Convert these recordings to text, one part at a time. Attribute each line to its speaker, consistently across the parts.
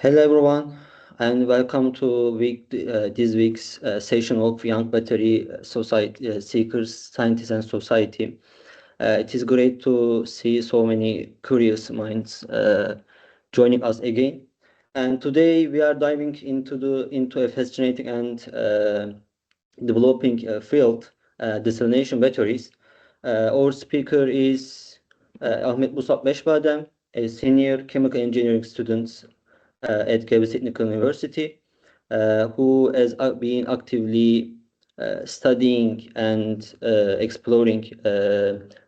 Speaker 1: Hello everyone, and welcome to this week's session of Young Battery Society Seekers, Scientists and Society. It is great to see so many curious minds joining us again. And today we are diving into a fascinating and developing field, desalination batteries. Our speaker is Ahmed Musab Beşadam, a senior chemical engineering student at Gebze Technical University, who has been actively studying and exploring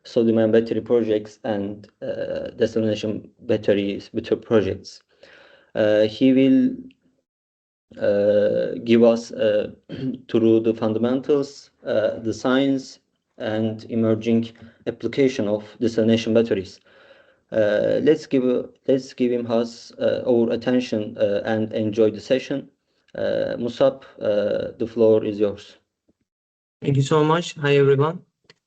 Speaker 1: sodium-ion battery projects and desalination battery projects. He will give us through the fundamentals, the science, and emerging application of desalination batteries. Let's give him our attention and enjoy the session. Musab, the floor is yours.
Speaker 2: Thank you so much. Hi, everyone.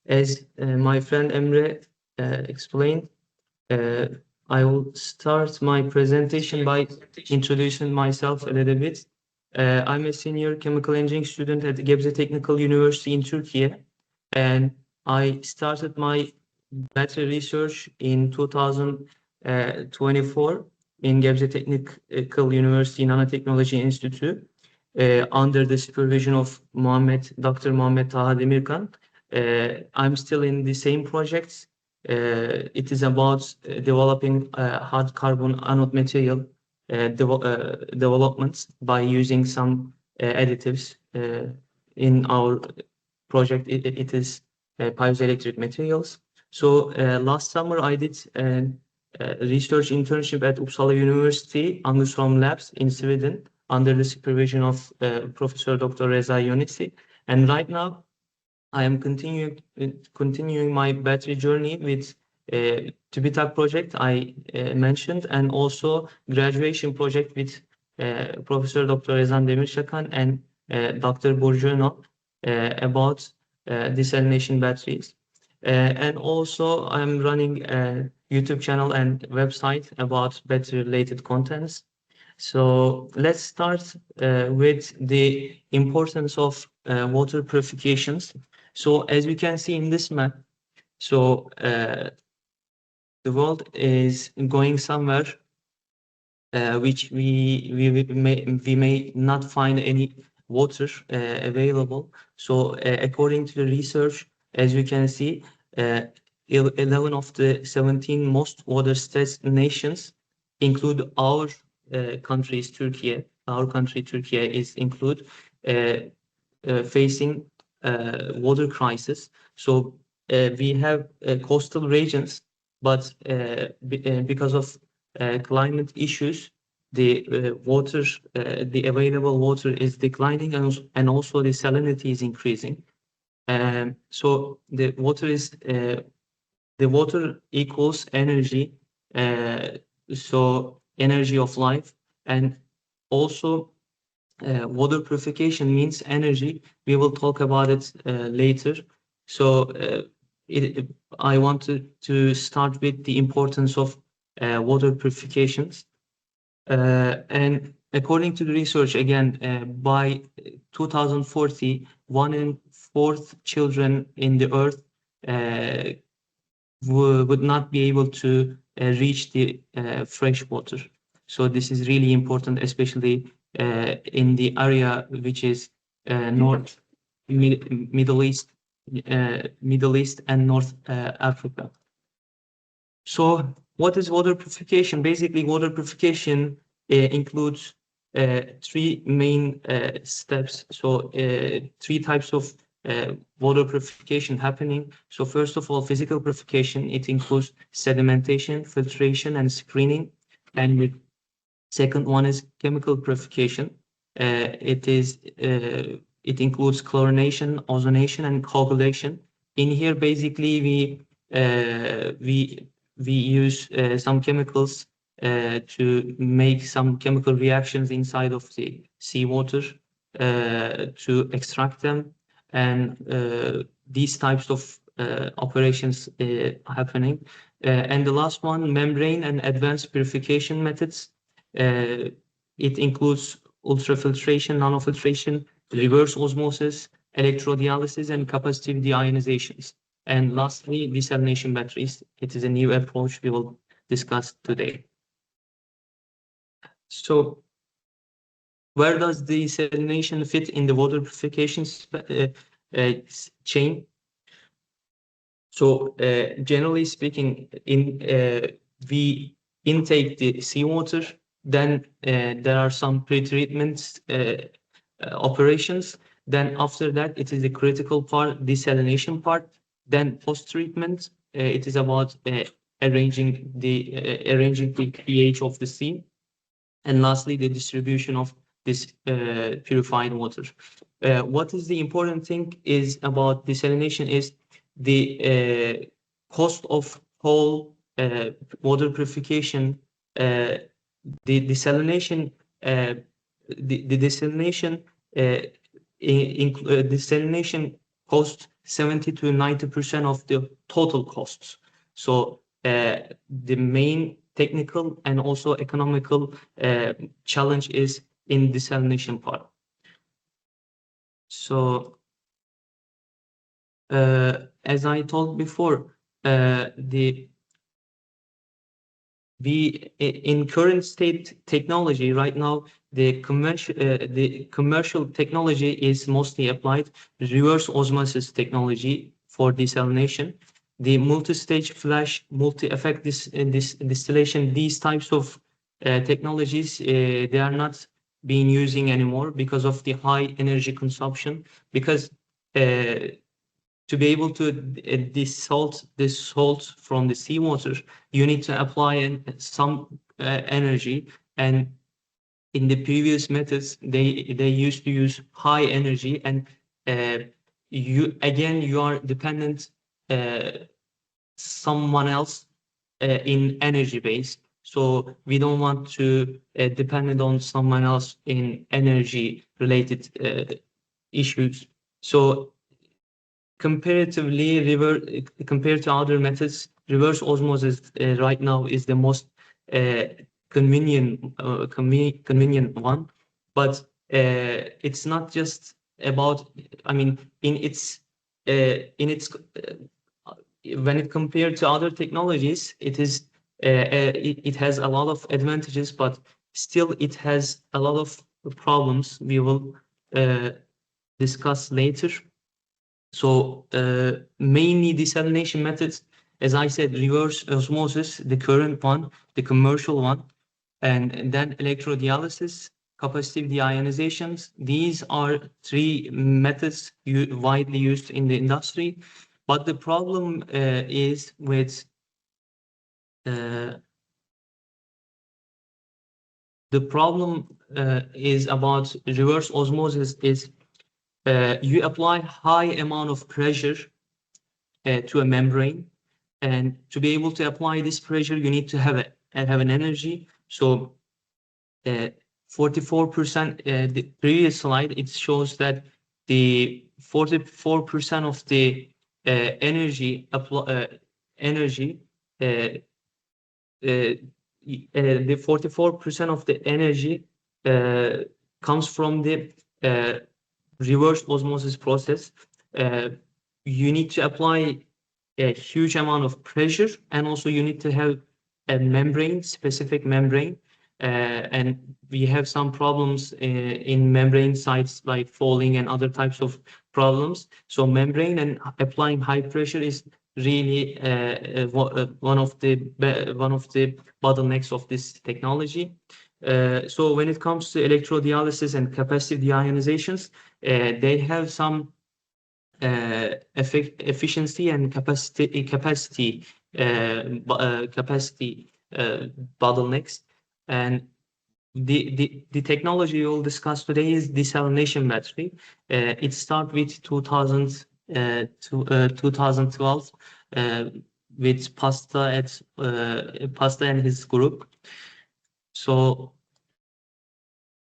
Speaker 2: As my friend Emre explained, I will start my presentation by introducing myself a little bit. I'm a senior chemical engineering student at Gebze Technical University in Turkey, and I started my battery research in 2024 in Gebze Technical University Nanotechnology Institute under the supervision of Dr. Muhammed Taha Demirkan. I'm still in the same projects. It is about developing hard carbon anode material developments by using some additives. In our project, it is piezoelectric materials. So last summer, I did a research internship at Uppsala University, Angersholm Labs in Sweden, under the supervision of Professor Dr. Reza Yonisi. And right now, I am continuing my battery journey with TÜBİTAK project I mentioned, and also graduation project with Professor Dr. Rezan Demirşakan and Dr. Burcu Önal about desalination batteries. And also I'm running a YouTube channel and website about battery-related contents. So let's start with the importance of water purifications. So as we can see in this map, so the world is going somewhere which we may not find any water available. So according to the research, as you can see, 11 of the 17 most water-stressed nations include our countries, Turkey. Our country, Turkey, is include facing water crisis. So we have coastal regions, but because of climate issues, the available water is declining, and also the salinity is increasing. So the water equals energy, so energy of life, and also water purification means energy. We will talk about it later. So I wanted to start with the importance of water purifications. And according to the research, again, by 2040, 1 in 4 children in the earth would not be able to reach the fresh water. So this is really important, especially in the area which is North Middle East and North Africa. So what is water purification? Basically, water purification includes 3 main steps. So 3 types of water purification happening. So first of all, physical purification. It includes sedimentation, filtration, and screening. And the second one is chemical purification. It includes chlorination, ozonation, and coagulation. In here, basically, we use some chemicals to make some chemical reactions inside of the seawater to extract them, and these types of operations happening. And the last one, membrane and advanced purification methods. it includes ultrafiltration, nanofiltration, reverse osmosis, electrodialysis, and capacitive deionizations. And lastly, desalination batteries. It is a new approach we will discuss today. So where does desalination fit in the water purification chain? So generally speaking, we intake the seawater, then there are some pre-treatment operations. Then after that, it is the critical part, desalination part. Then post-treatment, it is about arranging the pH of the sea. And lastly, the distribution of this purified water. What is the important thing is about desalination is the cost of whole water purification. The desalination, desalination costs 70 to 90% of the total costs. So the main technical and also economical challenge is in desalination part. So as I told before, in current state technology right now, the commercial technology is mostly applied reverse osmosis technology for desalination. The multi-stage flash, multi-effect distillation, these types of technologies, they are not being using anymore because of the high energy consumption. Because to be able to desalt this salt from the seawater, you need to apply some energy. And in the previous methods, they used to use high energy, and you are dependent someone else in energy base. So we don't want to depend on someone else in energy related issues. So comparatively, compared to other methods, reverse osmosis right now is the most convenient one. But it's not just about, I mean, when it compared to other technologies, it has a lot of advantages, but still it has a lot of problems we will discuss later. So mainly desalination methods, as I said, reverse osmosis, the current one, the commercial one, and then electrodialysis, capacitive deionizations. These are three methods widely used in the industry. But the problem is with about reverse osmosis is you apply high amount of pressure to a membrane, and to be able to apply this pressure, you need to have an energy. So 44%, the previous slide, it shows that the 44% of the energy the 44% of the energy comes from the reverse osmosis process. You need to apply a huge amount of pressure, and also you need to have a membrane, specific membrane, and we have some problems in membrane sites like falling and other types of problems. So membrane and applying high pressure is really one of the bottlenecks of this technology. So when it comes to electrodialysis and capacitive deionizations, they have some efficiency and capacity bottlenecks. And the technology we'll discuss today is desalination battery. It started with 2012 with Pasta and his group. So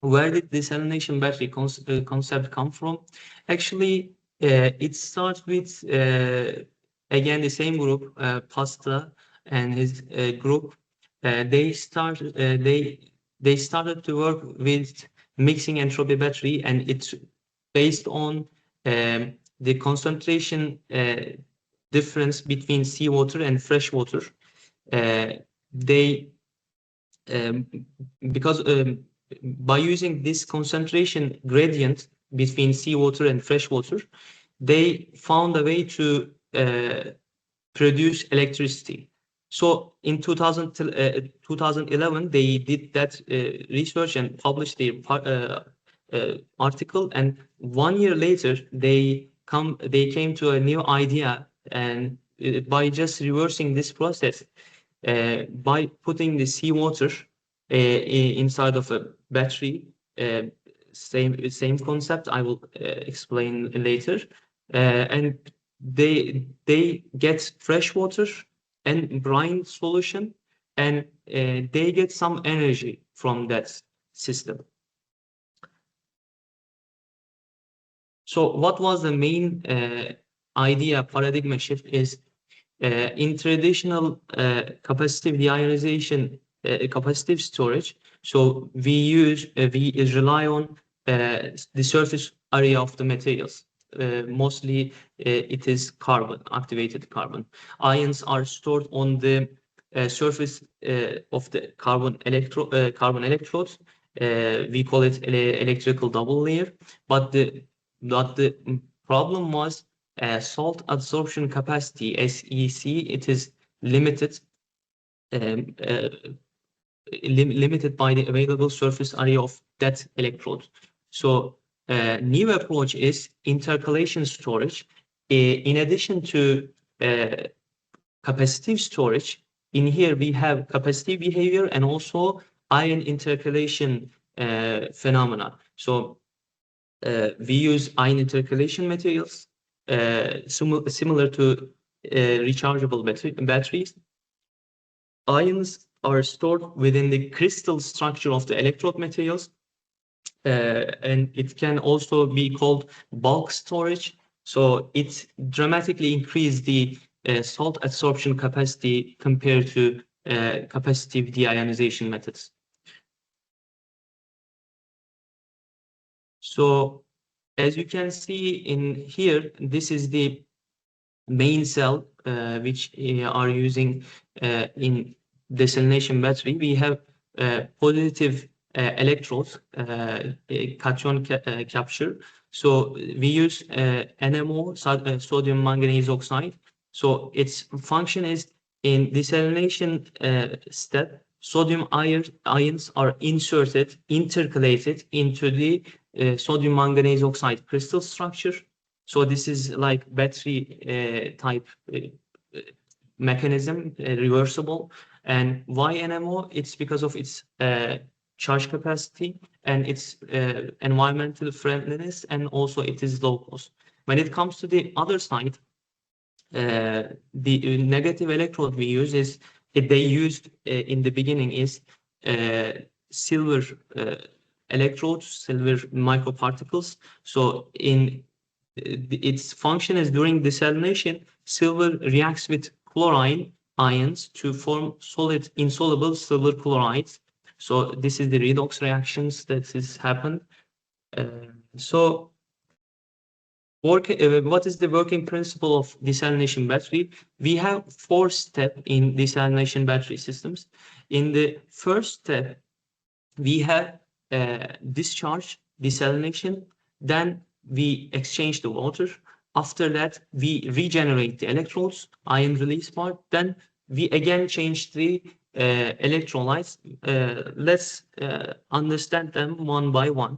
Speaker 2: where did desalination battery concept come from? Actually, it starts with again the same group, Pasta and his group. They they started to work with mixing entropy battery, and it's based on the concentration difference between seawater and fresh water. They because by using this concentration gradient between seawater and fresh water, they found a way to produce electricity. So in 2011, they did that research and published their article. And 1 year later, they came to a new idea, and by just reversing this process, by putting the seawater inside of a battery, same concept I will explain later, and they get fresh water and brine solution, and they get some energy from that system. So what was the main idea, paradigm shift is in traditional capacitive deionization, capacitive storage. So we rely on the surface area of the materials. Mostly it is carbon, activated carbon. Ions are stored on the surface of the carbon electrodes. We call it electrical double layer. But the problem was salt adsorption capacity, SEC. It is limited. Limited by the available surface area of that electrode. So new approach is intercalation storage. In addition to capacitive storage, in here we have capacitive behavior and also ion intercalation phenomena. So we use ion intercalation materials similar to rechargeable batteries. Ions are stored within the crystal structure of the electrode materials, and it can also be called bulk storage. So it dramatically increased the salt adsorption capacity compared to capacitive deionization methods. So as you can see in here, this is the main cell which are using in desalination battery. We have positive electrodes, cation capture. So we use NMO, sodium manganese oxide. So its function is in desalination step, sodium ions are intercalated into the sodium manganese oxide crystal structure. So this is like battery type mechanism, reversible. And why NMO? It's because of its charge capacity and its environmental friendliness, and also it is low cost. When it comes to the other side, the negative electrode we use is, they used in the beginning is silver electrodes, silver microparticles. So in its function is during desalination, silver reacts with chlorine ions to form solid insoluble silver chlorides. So this is the redox reactions that has happened. So what is the working principle of desalination battery? We have 4 steps in desalination battery systems. In the first step, we have discharge, desalination, then we exchange the water. After that, we regenerate the electrodes, ion release part. Then we again change the electrolytes. Let's understand them one by one.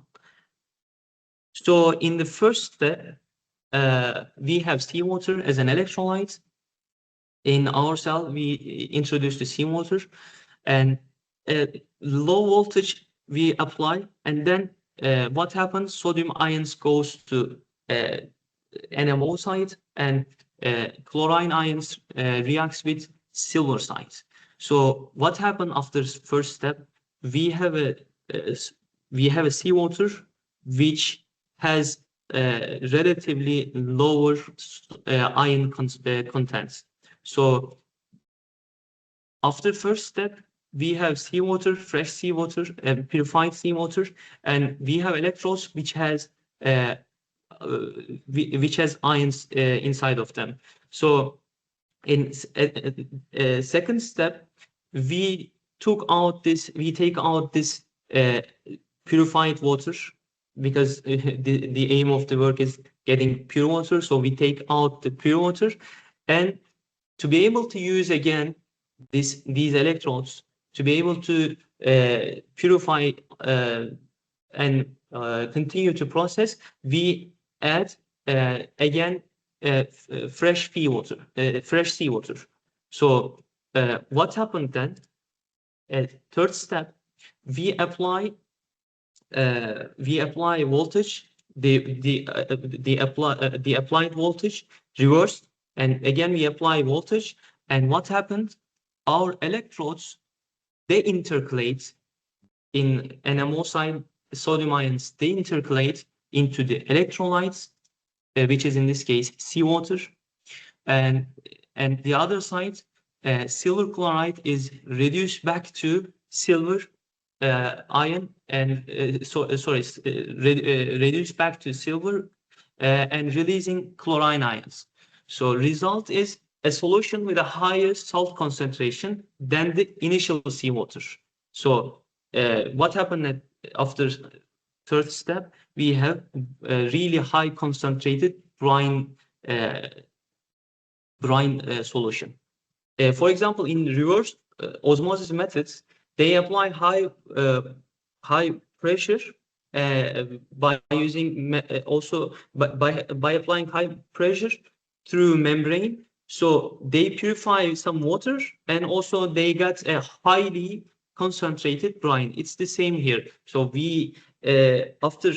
Speaker 2: So in the first step, we have seawater as an electrolyte. In our cell, we introduce the seawater, and low voltage we apply, and then what happens? Sodium ions goes to NMO side, and chlorine ions reacts with silver side. So what happened after first step? We have a seawater which has relatively lower ion contents. So after first step, we have seawater, fresh seawater, purified seawater, and we have electrodes which has ions inside of them. So in second step, we take out this purified water, because the aim of the work is getting pure water. So we take out the pure water, and to be able to use again these electrodes, to be able to purify and continue to process, we add again fresh seawater. So what happened then? Third step, we apply voltage, the applied voltage reversed, and again we apply voltage. And what happened? Our electrodes, they intercalate in NMO side, sodium ions, they intercalate into the electrolytes, which is in this case seawater, and the other side, silver chloride is reduced back to silver ion, and reduced back to silver and releasing chlorine ions. So result is a solution with a higher salt concentration than the initial seawater. So what happened after third step? We have a really high concentrated brine solution. For example, in reverse osmosis methods, they apply high pressure by using by applying high pressure through membrane. So they purify some water, and also they got a highly concentrated brine. It's the same here. So we after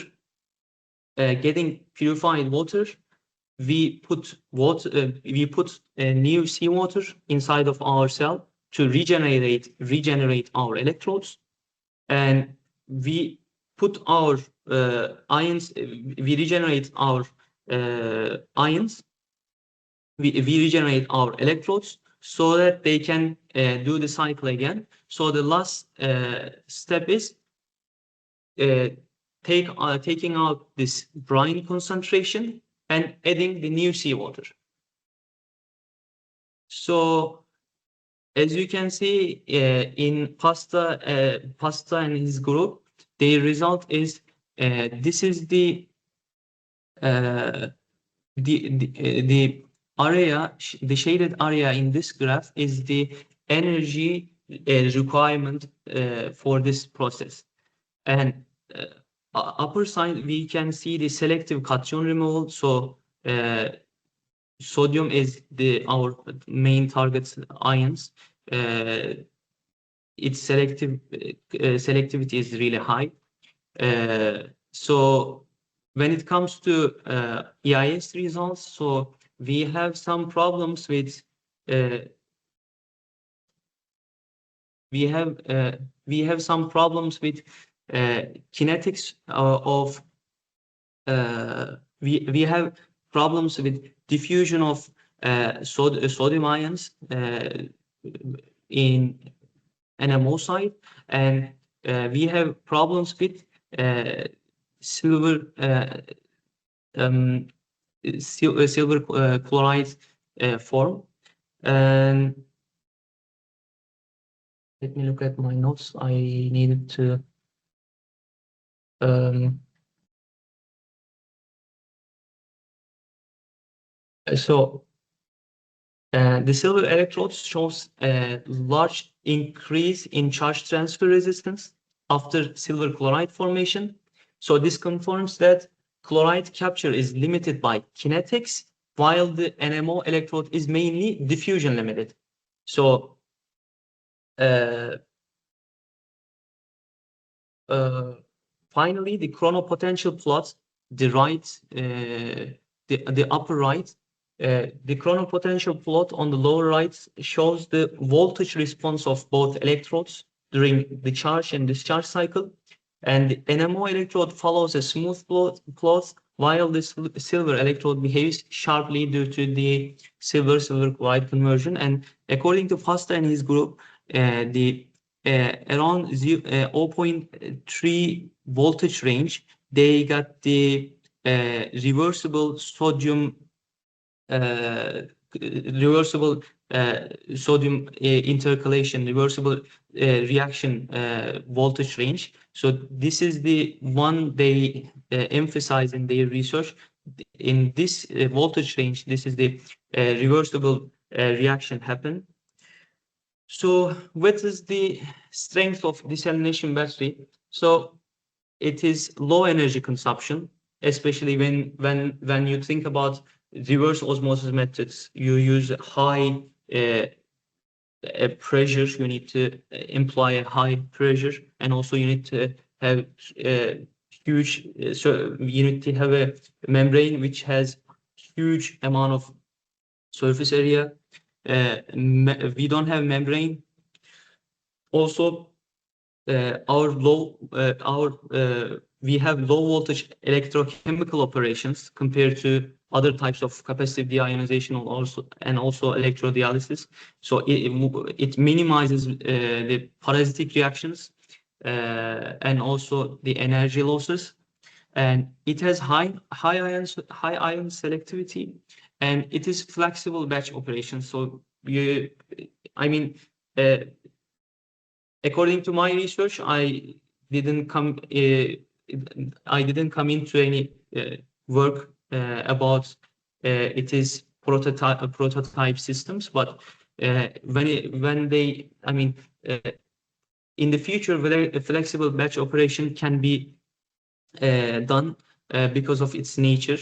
Speaker 2: getting purified water, we put new seawater inside of our cell to regenerate our electrodes, and we put our ions. We regenerate our ions. We regenerate our electrodes so that they can do the cycle again. So the last step is taking out this brine concentration and adding the new seawater. So as you can see in Pasta and his group, the result is this is the area, the shaded area in this graph is the energy requirement for this process. And upper side, we can see the selective cation removal. So sodium is our main target ions. Its selectivity is really high. So when it comes to EIS results, so we have some problems with some problems with kinetics of we have problems with diffusion of sodium ions in NMO side, and we have problems with silver chloride form. And let me look at my notes. I needed to so the silver electrodes shows a large increase in charge transfer resistance after silver chloride formation. So this confirms that chloride capture is limited by kinetics, while the NMO electrode is mainly diffusion limited. So finally, the chronopotential plot, the upper right, the chronopotential plot on the lower right shows the voltage response of both electrodes during the charge and discharge cycle, and the NMO electrode follows a smooth plot, while the silver electrode behaves sharply due to the silver chloride conversion. And according to Pasta and his group, the around 0.3 voltage range, they got the reversible sodium intercalation, reversible reaction voltage range. So this is the one they emphasize in their research. In this voltage range, this is the reversible reaction happen. So what is the strength of desalination battery? So it is low energy consumption, especially when you think about reverse osmosis methods. You use high pressure. You need to imply a high pressure, and also you need to have huge. So you need to have a membrane which has huge amount of surface area. We don't have membrane. Also, we have low voltage electrochemical operations compared to other types of capacitive deionization and also electrodialysis. So it minimizes the parasitic reactions and also the energy losses, and it has high ion selectivity, and it is flexible batch operation. So according to my research, I didn't come into any work about it is prototype systems, but in the future, whether a flexible batch operation can be done because of its nature.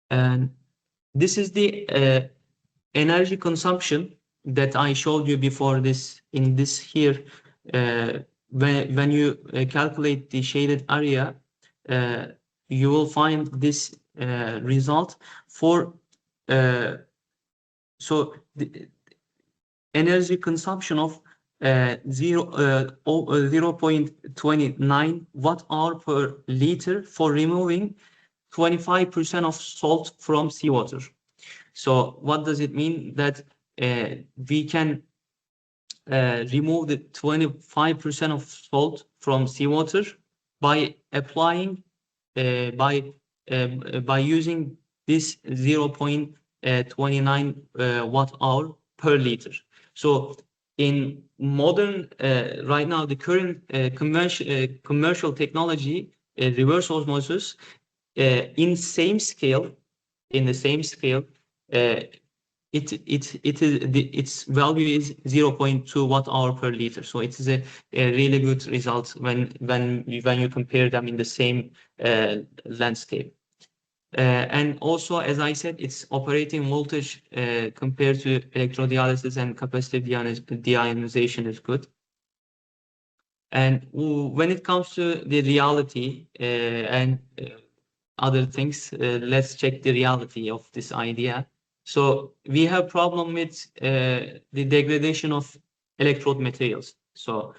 Speaker 2: And this is the energy consumption that I showed you before this in this here. When you calculate the shaded area, you will find this result for so the energy consumption of 0.29 watt-hour per liter for removing 25% of salt from seawater. So what does it mean? That we can remove the 25% of salt from seawater by applying by using this 0.29 watt-hour per liter. So in modern right now, the current commercial technology, reverse osmosis, in the same scale, its value is 0.2 watt-hour per liter. So it is a really good result when you compare them in the same landscape. And also, as I said, its operating voltage compared to electrodialysis and capacitive deionization is good. And when it comes to the reality and other things, let's check the reality of this idea. So we have problem with the degradation of electrode materials. So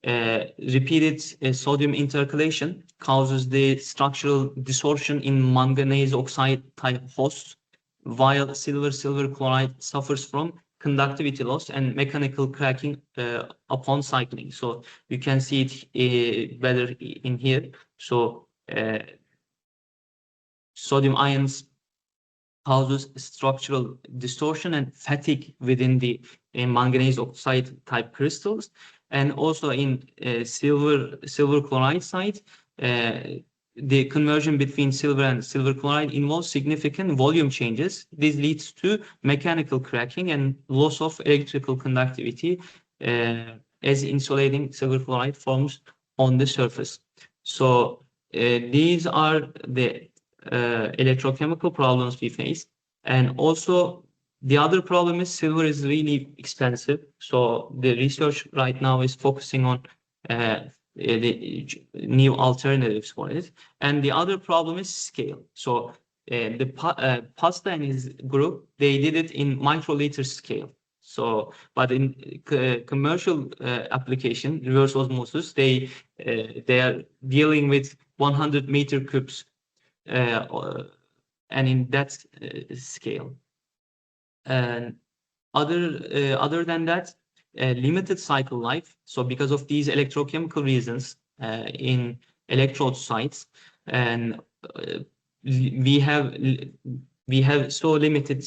Speaker 2: repeated sodium intercalation causes the structural distortion in manganese oxide type hosts, while silver chloride suffers from conductivity loss and mechanical cracking upon cycling. So you can see it better in here. So sodium ions causes structural distortion and fatigue within the manganese oxide type crystals, and also in silver chloride side, the conversion between silver and silver chloride involves significant volume changes. This leads to mechanical cracking and loss of electrical conductivity as insulating silver chloride forms on the surface. So these are the electrochemical problems we face. And also the other problem is silver is really expensive. So the research right now is focusing on the new alternatives for it. And the other problem is scale. So the Pasta and his group, they did it in microliter scale. So, but in commercial application, reverse osmosis, they are dealing with 100 meter cubes, and in that scale. And other than that, limited cycle life. So because of these electrochemical reasons in electrode sites, and we have so limited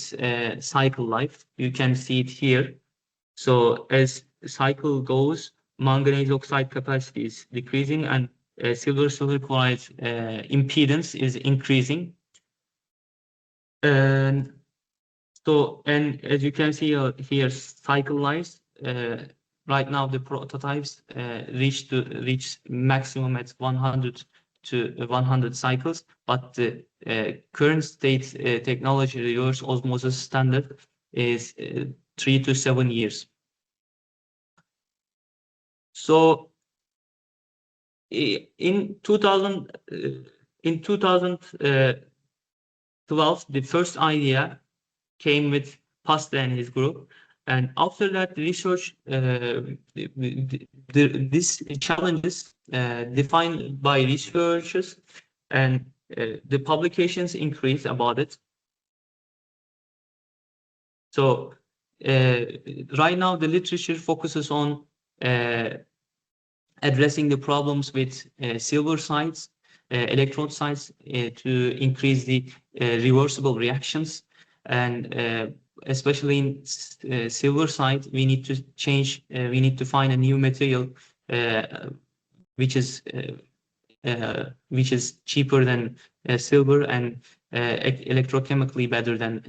Speaker 2: cycle life. You can see it here. So as cycle goes, manganese oxide capacity is decreasing, and silver chloride impedance is increasing. And so, and as you can see here, cycle lives, right now the prototypes reach maximum at 100 to 100 cycles, but the current state technology reverse osmosis standard is 3 to 7 years. So in 2012, the first idea came with Pasta and his group, and after that, the research, these challenges defined by researchers, and the publications increased about it. So right now, the literature focuses on addressing the problems with silver sites, electrode sites, to increase the reversible reactions. And especially in silver side, we need to change, we need to find a new material which is cheaper than silver and electrochemically better than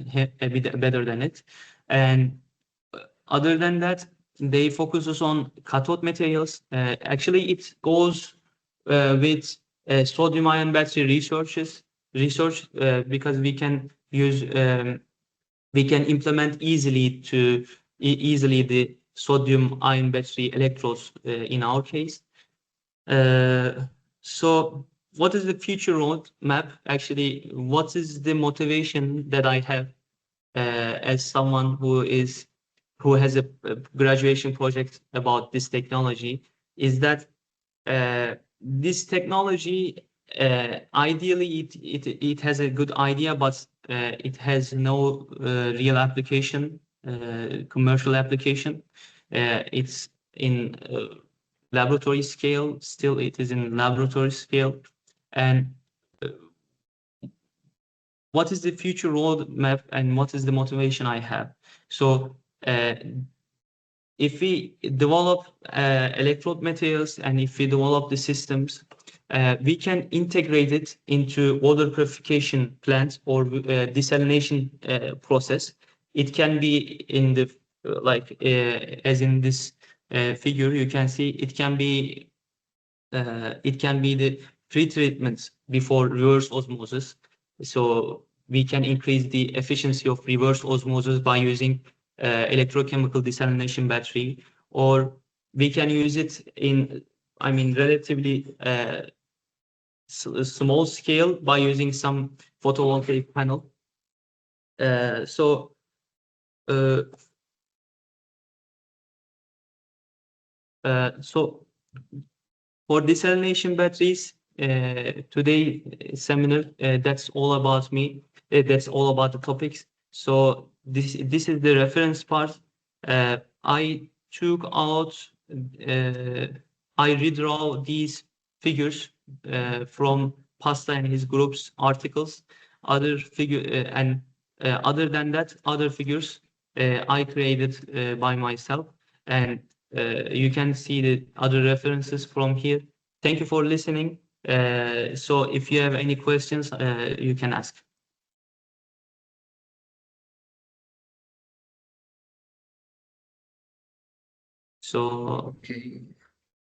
Speaker 2: it. And other than that, they focuses on cathode materials. Actually, it goes with sodium-ion battery research because we can use we can implement easily the sodium-ion battery electrodes in our case. So what is the future roadmap? Actually, what is the motivation that I have as someone who has a graduation project about this technology, is that this technology, ideally it has a good idea, but it has no real application, commercial application. It's in laboratory scale. Still, it is in laboratory scale. And what is the future roadmap and what is the motivation I have? So if we develop electrode materials and if we develop the systems, we can integrate it into water purification plants or desalination process. It can be in the as in this figure, you can see it can be the pre-treatment before reverse osmosis. So we can increase the efficiency of reverse osmosis by using electrochemical desalination battery, or we can use it in, relatively small scale by using some photovoltaic panel. So for desalination batteries, today seminar, that's all about me. That's all about the topics. So this is the reference part. I took out, I redraw these figures from Pasta and his group's articles. Other than that, other figures I created by myself, and you can see the other references from here. Thank you for listening. So if you have any questions, you can ask. So,
Speaker 1: Okay.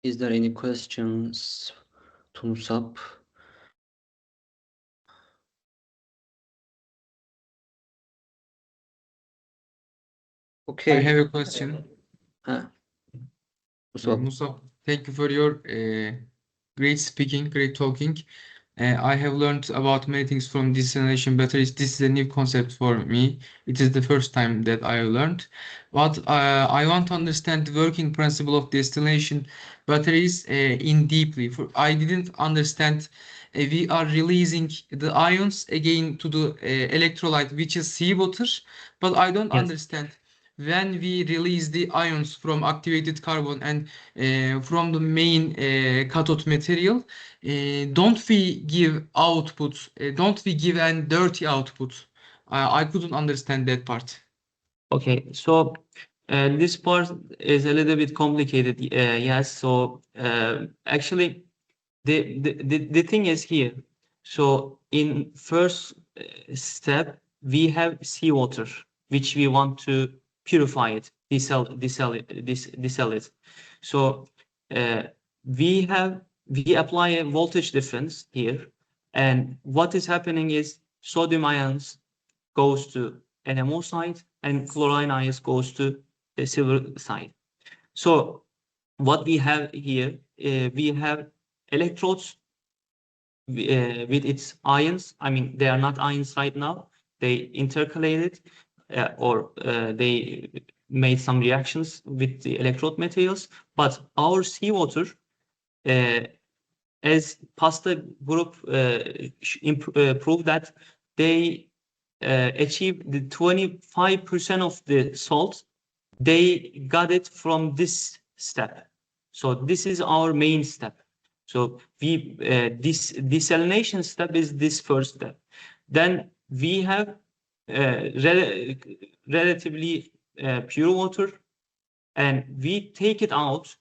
Speaker 1: Is there any questions to Musab? Okay.
Speaker 3: I have a question.
Speaker 1: Musab.
Speaker 3: Musab, thank you for your great speaking, great talking. I have learned about many things from desalination batteries. This is a new concept for me. It is the first time that I learned. But I want to understand the working principle of desalination batteries in deeply. I didn't understand. We are releasing the ions again to the electrolyte, which is seawater. But I don't
Speaker 2: Yes.
Speaker 3: understand when we release the ions from activated carbon and from the main cathode material. Don't we give output? Don't we give a dirty output? I couldn't understand that part.
Speaker 2: Okay, so this part is a little bit complicated. Yes, so actually, the thing is here. So in first step, we have seawater, which we want to purify it, desal it. So we apply a voltage difference here, and what is happening is sodium ions goes to NMO side and chlorine ions goes to the silver side. So what we have here, we have electrodes with its ions. I mean, they are not ions right now. They intercalated or they made some reactions with the electrode materials. But our seawater, as pasta group proved that they achieved the 25% of the salt, they got it from this step. So this is our main step. So this desalination step is this first step. Then we have relatively pure water, and we take it out.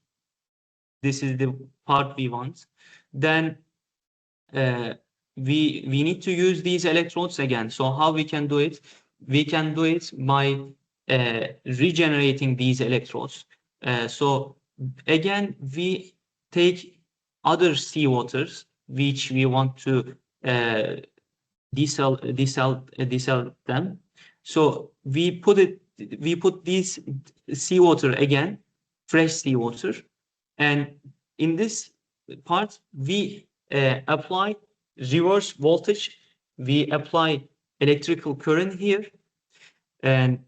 Speaker 2: This is the part we want. Then we need to use these electrodes again. So how we can do it? We can do it by regenerating these electrodes. So again, we take other seawaters which we want to desal them. So we put these seawater again, fresh seawater, and in this part we apply reverse voltage. We apply electrical current here, and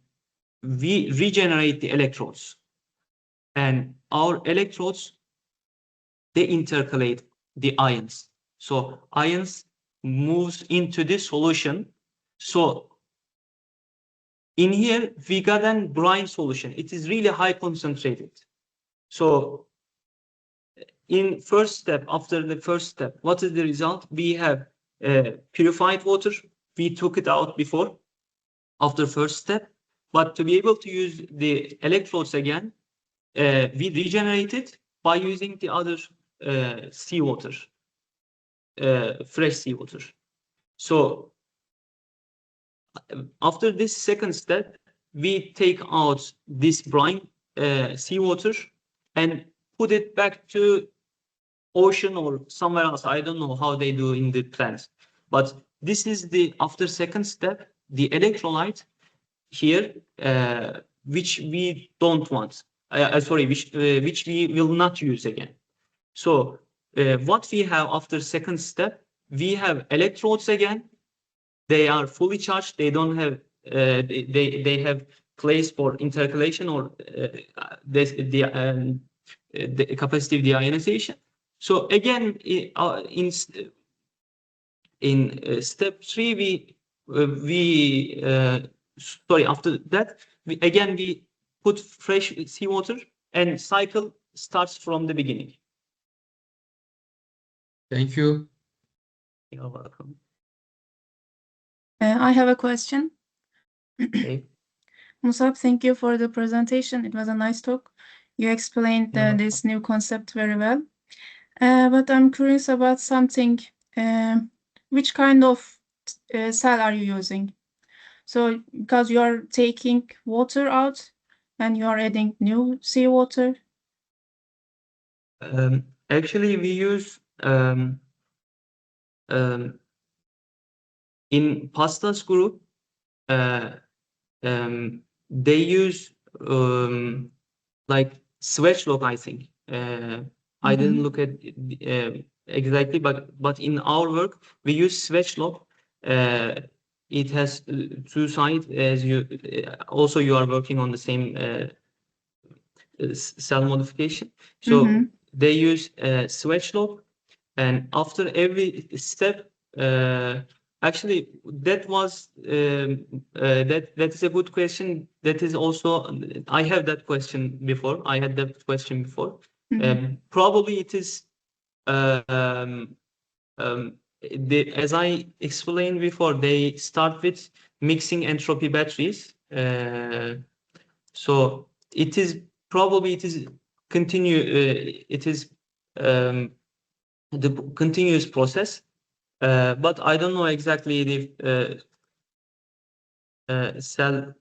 Speaker 2: we regenerate the electrodes. And our electrodes, they intercalate the ions. So ions moves into this solution. So in here, we got a brine solution. It is really high concentrated. So in first step, after the first step, what is the result? We have purified water. We took it out before, after first step. But to be able to use the electrodes again, we regenerate it by using the other seawater, fresh seawater. So after this second step, we take out this brine seawater and put it back to ocean or somewhere else. I don't know how they do in the plants, but this is the after second step, the electrolyte here, which we don't want. Sorry, which we will not use again. So what we have after second step, we have electrodes again. They are fully charged. They don't have they have place for intercalation or the capacitive deionization. So again, in step 3, sorry, after that, we put fresh seawater and cycle starts from the beginning.
Speaker 3: Thank you.
Speaker 2: You're welcome.
Speaker 4: I have a question.
Speaker 2: Okay.
Speaker 4: Musab, thank you for the presentation. It was a nice talk. You explained this new concept very well. But I'm curious about something. Which kind of cell are you using? So because you are taking water out and you are adding new seawater.
Speaker 2: Actually, we use in pastas group, they use like Swedge log, I think. I didn't look at exactly, but in our work we use switch lock. It has two sides, as you also you are working on the same cell modification. So they use switch lock, and after every step, actually that was that is a good question. That is also I have that question before. I had that question before. Probably it is. As I explained before, they start with mixing entropy batteries. So it is probably it is continue. It is the continuous process, but I don't know exactly the cell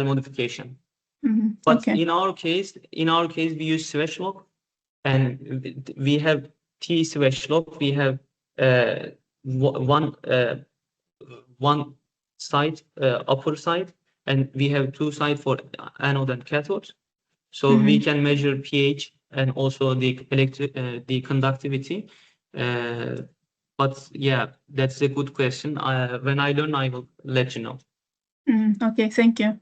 Speaker 2: modification. But
Speaker 4: Okay.
Speaker 2: in our case, we use switch lock, and we have T switch lock. We have one side, upper side, and we have two side for anode and cathode. So we can measure pH and also the conductivity. But yeah, that's a good question. When I learn, I will let you know.
Speaker 4: Okay, thank you.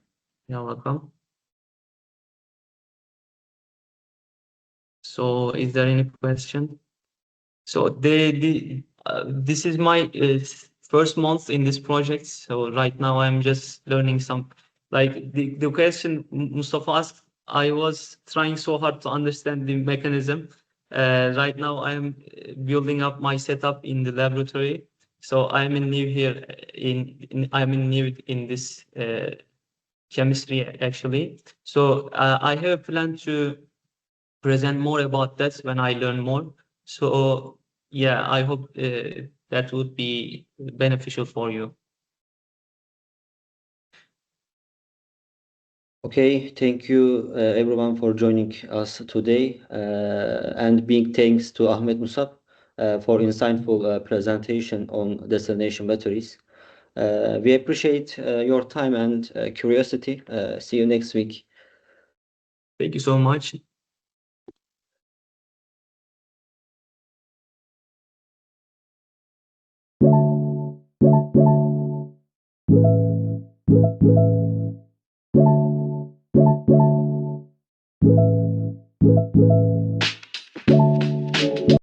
Speaker 2: You're welcome. So is there any question? So this is my first month in this project. So right now I'm just learning some, like the question Mustafa asked, I was trying so hard to understand the mechanism. Right now I'm building up my setup in the laboratory. So I'm new here I'm new in this chemistry actually. So I have a plan to present more about that when I learn more. So yeah, I hope that would be beneficial for you.
Speaker 1: Okay, thank you everyone for joining us today, and big thanks to Ahmed Musab for insightful presentation on desalination batteries. We appreciate your time and curiosity. See you next week.
Speaker 2: Thank you so much.